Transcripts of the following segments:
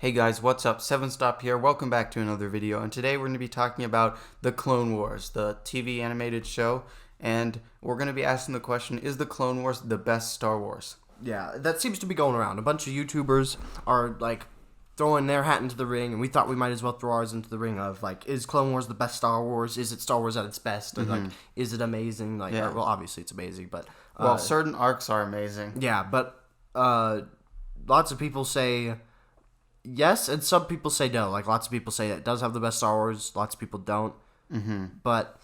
Hey guys, what's up? 7stop here. Welcome back to another video. And today we're going to be talking about the Clone Wars, the TV animated show. And we're going to be asking the question, is the Clone Wars the best Star Wars? Yeah, that seems to be going around. A bunch of YouTubers are, throwing their hat into the ring, and we thought we might as well throw ours into the ring of, is Clone Wars the best Star Wars? Is it Star Wars at its best? And, is it amazing? Well, obviously it's amazing, but... well, certain arcs are amazing. Yeah, but lots of people say... yes, and some people say no. Lots of people say it does have the best Star Wars. Lots of people don't. But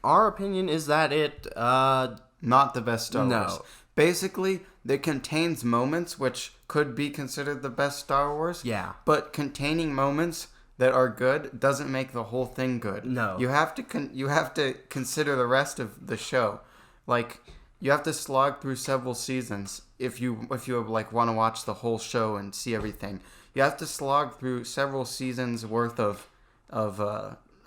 our opinion is that it... not the best Star Wars. Basically, it contains moments which could be considered the best Star Wars. Yeah. But containing moments that are good doesn't make the whole thing good. No. You have to consider the rest of the show. You have to slog through several seasons if you want to watch the whole show and see everything. You have to slog through several seasons worth of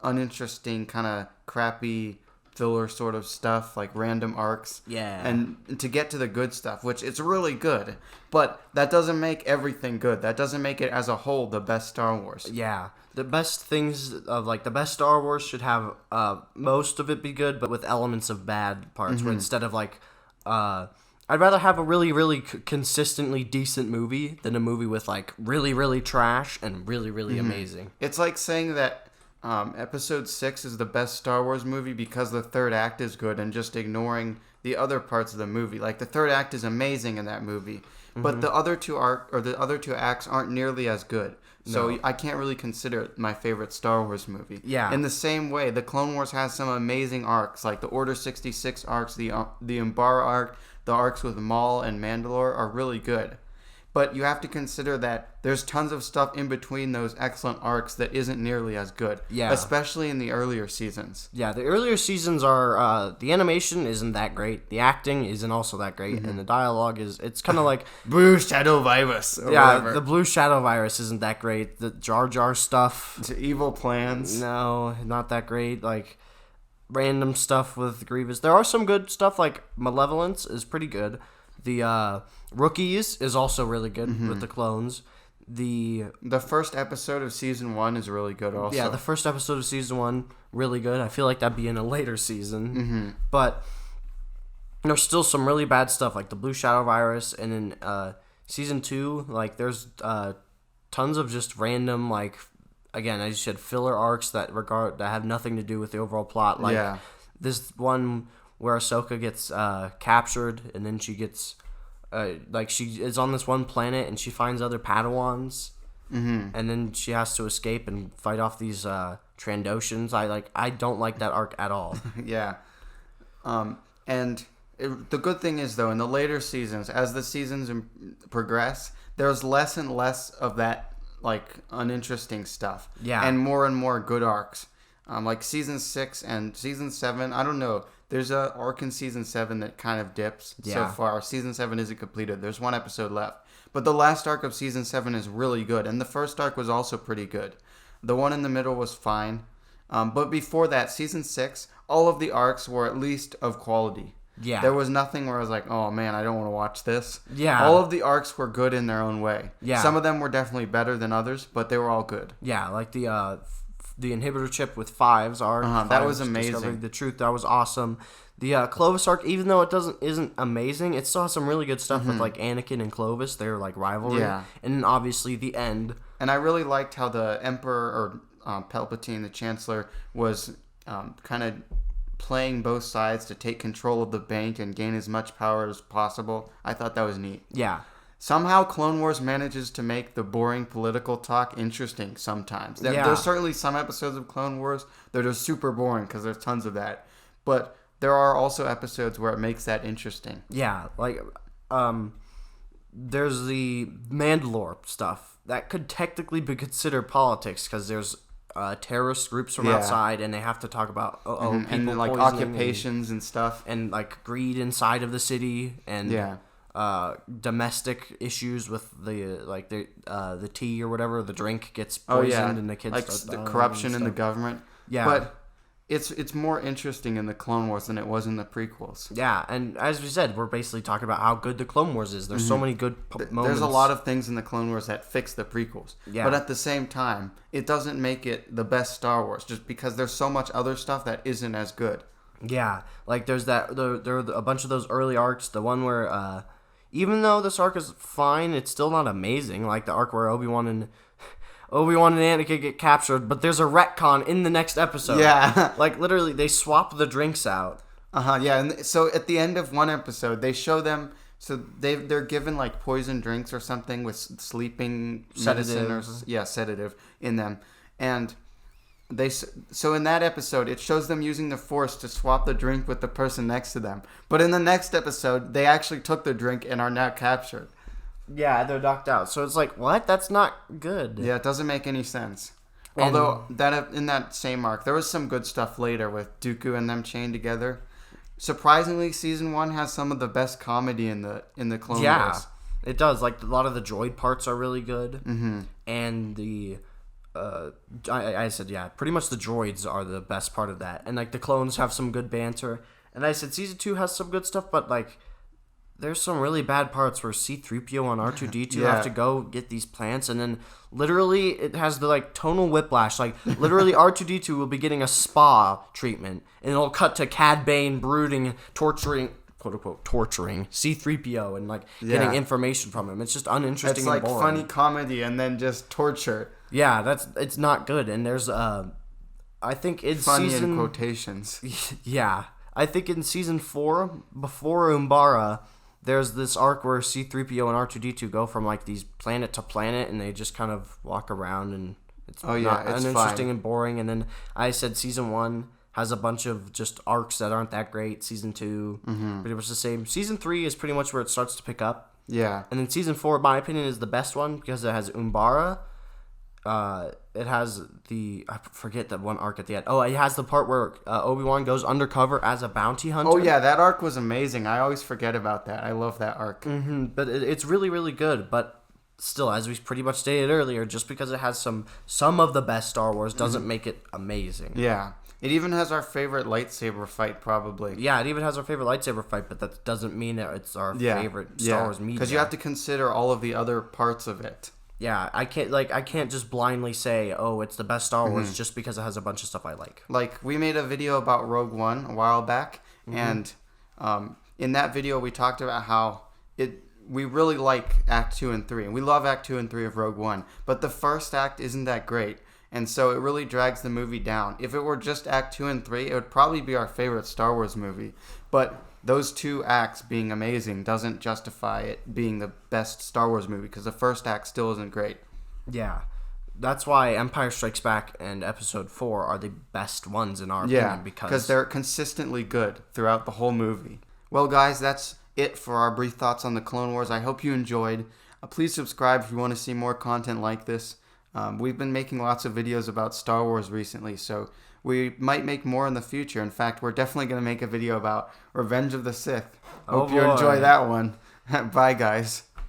uninteresting, kind of crappy filler sort of stuff, like random arcs. Yeah. And to get to the good stuff, which it's really good, but that doesn't make everything good. That doesn't make it as a whole the best Star Wars. Yeah. The best things of the best Star Wars should have most of it be good, but with elements of bad parts. Where instead of I'd rather have a really, really consistently decent movie than a movie with really, really trash and really, really amazing. It's like saying that Episode 6 is the best Star Wars movie because the third act is good, and just ignoring the other parts of the movie. The third act is amazing in that movie, but the other two acts aren't nearly as good. So I can't really consider it my favorite Star Wars movie. Yeah. In the same way, the Clone Wars has some amazing arcs, like the Order 66 arcs, the Umbara arc, the arcs with Maul and Mandalore are really good. But you have to consider that there's tons of stuff in between those excellent arcs that isn't nearly as good. Yeah. Especially in the earlier seasons. Yeah, the earlier seasons are, the animation isn't that great, the acting isn't also that great, and the dialogue it's kind of like... Blue Shadow Virus, or whatever. The Blue Shadow Virus isn't that great, the Jar Jar stuff... The evil plans. No, not that great, random stuff with Grievous. There are some good stuff, Malevolence is pretty good. The, Rookies is also really good with the clones. The first episode of season 1 is really good also. Yeah, the first episode of season 1, really good. I feel like that'd be in a later season. But there's still some really bad stuff, like the Blue Shadow Virus. And in season 2, there's tons of just random, again, as you said, filler arcs that have nothing to do with the overall plot. This one where Ahsoka gets captured, and then she gets... she is on this one planet and she finds other Padawans, and then she has to escape and fight off these Trandoshans. I don't like that arc at all. Yeah, the good thing is though, in the later seasons, as the seasons progress, there's less and less of that uninteresting stuff. Yeah, and more good arcs. Season 6 and season 7. I don't know. There's a arc in season 7 that kind of dips so far. Season 7 isn't completed. There's one episode left. But the last arc of season 7 is really good. And the first arc was also pretty good. The one in the middle was fine. But before that, season 6, all of the arcs were at least of quality. Yeah. There was nothing where I was like, oh man, I don't want to watch this. Yeah. All of the arcs were good in their own way. Yeah. Some of them were definitely better than others, but they were all good. Yeah, the inhibitor chip with Fives arc. That was amazing. Discovering the truth, that was awesome. The Clovis arc, even though it isn't amazing, it still has some really good stuff with Anakin and Clovis. They're rivalry. Yeah. And then obviously the end. And I really liked how the Emperor or Palpatine, the Chancellor, was kind of playing both sides to take control of the bank and gain as much power as possible. I thought that was neat. Yeah. Somehow Clone Wars manages to make the boring political talk interesting sometimes. There's certainly some episodes of Clone Wars that are super boring because there's tons of that. But there are also episodes where it makes that interesting. Yeah, there's the Mandalore stuff. That could technically be considered politics because there's terrorist groups from outside and they have to talk about people and occupations and stuff. And greed inside of the city and... domestic issues with the tea or whatever, the drink gets poisoned and the kids the corruption in the government. Yeah, but it's more interesting in the Clone Wars than it was in the prequels. Yeah, and as we said, we're basically talking about how good the Clone Wars is. There's so many good moments. There's a lot of things in the Clone Wars that fix the prequels. Yeah. But at the same time, it doesn't make it the best Star Wars just because there's so much other stuff that isn't as good. Yeah, like there's there are a bunch of those early arcs. The one where, even though this arc is fine, it's still not amazing. Like the arc where Obi-Wan and Anakin get captured, but there's a retcon in the next episode. Yeah. Like, literally, they swap the drinks out. Yeah, and so at the end of one episode, they show them, so they're given, like, poison drinks or something with sleeping medicine sedative in them. And so in that episode, it shows them using the Force to swap the drink with the person next to them. But in the next episode, they actually took the drink and are now captured. Yeah, they're knocked out. So it's like, what? That's not good. Yeah, it doesn't make any sense. Although in that same arc, there was some good stuff later with Dooku and them chained together. Surprisingly, season 1 has some of the best comedy in the Clone Wars. Yeah, it does. Like, a lot of the droid parts are really good. Mm-hmm. And the... I said, yeah, pretty much the droids are the best part of that. And, like, the clones have some good banter. And I said season 2 has some good stuff, but, like... There's some really bad parts where C-3PO and R2-D2 have to go get these plants, and then literally it has the like tonal whiplash. Like literally R2-D2 will be getting a spa treatment, and it'll cut to Cad Bane brooding, torturing, quote unquote, torturing C-3PO and like getting information from him. It's just uninteresting. It's like and boring. Funny comedy and then just torture. Yeah, it's not good. And there's I think in funny season in quotations. Yeah, I think in season 4 before Umbara. There's this arc where C-3PO and R2-D2 go from, like, these planet to planet, and they just kind of walk around, and it's uninteresting and boring. And then I said season 1 has a bunch of just arcs that aren't that great. Season 2, pretty much the same. Season 3 is pretty much where it starts to pick up. Yeah. And then season 4, in my opinion, is the best one because it has Umbara. It has I forget that one arc at the end. Oh, it has the part where Obi-Wan goes undercover as a bounty hunter. Oh yeah, that arc was amazing. I always forget about that. I love that arc. Mm-hmm. But it's really, really good. But still, as we pretty much stated earlier, just because it has some of the best Star Wars doesn't make it amazing. Yeah. It even has our favorite lightsaber fight, probably. Yeah, it even has our favorite lightsaber fight, but that doesn't mean that it's our favorite Star Wars media. Because you have to consider all of the other parts of it. Yeah, I can't just blindly say, oh, it's the best Star Wars just because it has a bunch of stuff I like. Like, we made a video about Rogue One a while back, and in that video we talked about how we really like Act 2 and 3, and we love Act 2 and 3 of Rogue One, but the first act isn't that great, and so it really drags the movie down. If it were just Act 2 and 3, it would probably be our favorite Star Wars movie, but those two acts being amazing doesn't justify it being the best Star Wars movie because the first act still isn't great. Yeah. That's why Empire Strikes Back and Episode 4 are the best ones in our opinion. Because they're consistently good throughout the whole movie. Well, guys, that's it for our brief thoughts on the Clone Wars. I hope you enjoyed. Please subscribe if you want to see more content like this. We've been making lots of videos about Star Wars recently, so we might make more in the future. In fact, we're definitely going to make a video about Revenge of the Sith. Hope you enjoy that one. Bye, guys.